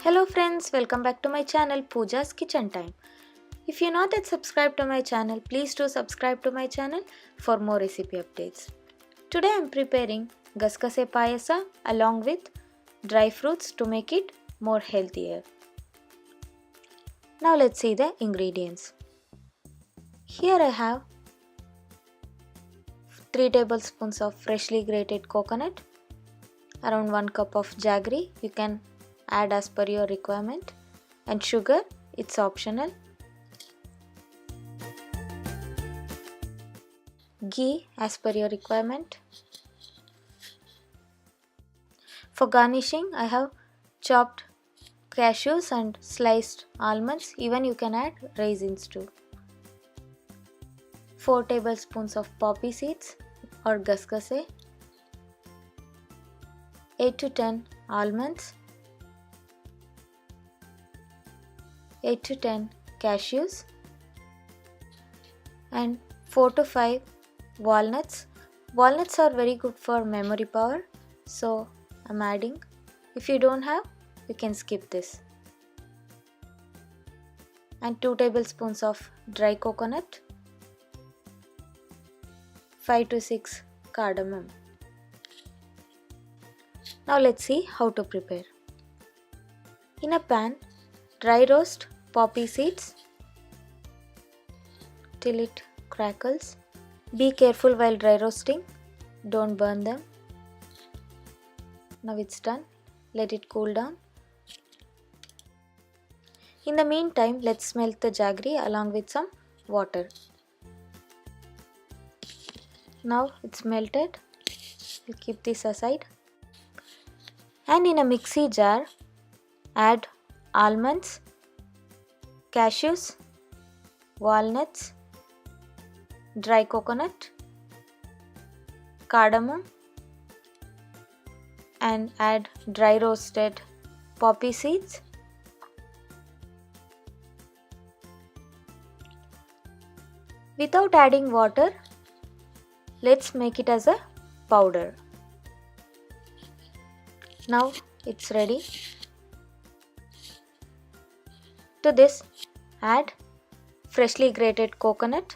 Hello friends, welcome back to my channel Pooja's Kitchen Time. If you're not yet subscribed to my channel, please do subscribe to my channel for more recipe updates. Today I'm preparing Gasgase payasa along with dry fruits to make it more healthier. Now let's see the ingredients. Here I have 3 tablespoons of freshly grated coconut, around 1 cup of jaggery, you can add as per your requirement, and sugar, it's optional. Ghee as per your requirement. For garnishing, I have chopped cashews and sliced almonds, even you can add raisins too. 4 tablespoons of poppy seeds or gasgase, 8 to 10 almonds, 8 to 10 cashews, and 4 to 5 walnuts. Walnuts are very good for memory power, so I'm adding. If you don't have, you can skip this. And 2 tablespoons of dry coconut, 5 to 6 cardamom. Now let's see how to prepare. In a pan, dry roast poppy seeds till it crackles. Be careful while dry roasting, don't burn them. Now it's done, let it cool down. In the meantime, let's melt the jaggery along with some water. Now it's melted, we'll keep this aside. And in a mixie jar, add almonds, cashews, walnuts, dry coconut, cardamom, and add dry roasted poppy seeds. Without adding water, let's make it as a powder. Now it's ready. To this, add freshly grated coconut,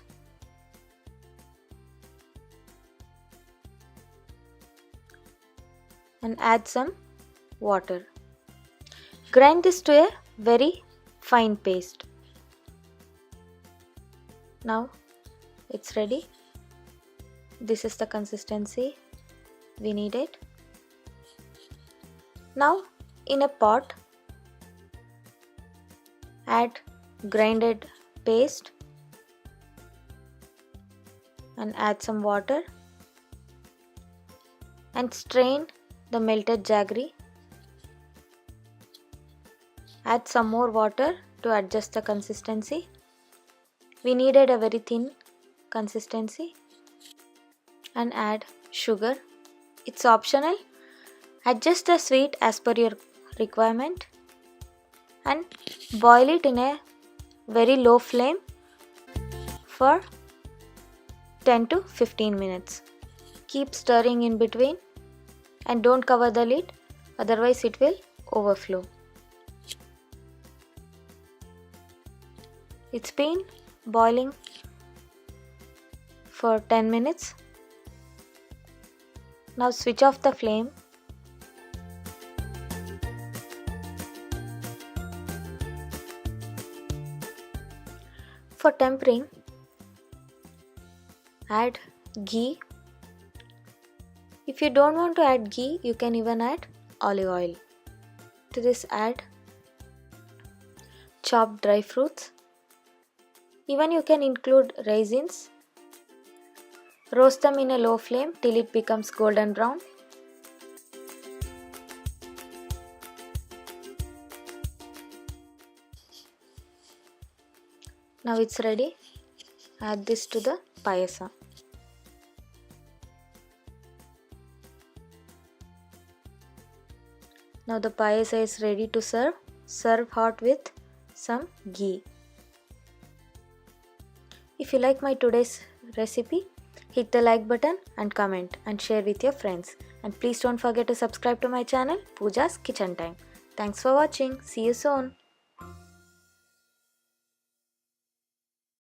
and add some water. Grind this to a very fine paste. Now it's ready. This is the consistency we needed. Now in a pot, add grinded paste and add some water and strain the melted jaggery. Add some more water to adjust the consistency. We needed a very thin consistency. And add sugar. It's optional. Adjust the sweet as per your requirement and boil it in a very low flame for 10 to 15 minutes. Keep stirring in between and don't cover the lid, otherwise it will overflow. It's been boiling for 10 minutes. Now switch off the flame. For tempering, add ghee. If you don't want to add ghee, you can even add olive oil. To this, add chopped dry fruits. Even you can include raisins. Roast them in a low flame till it becomes golden brown. Now it's ready. Add this to the payasa. Now the payasa is ready to serve. Serve hot with some ghee. If you like my today's recipe, hit the like button and comment and share with your friends. And please don't forget to subscribe to my channel Pooja's Kitchen Time. Thanks for watching. See you soon.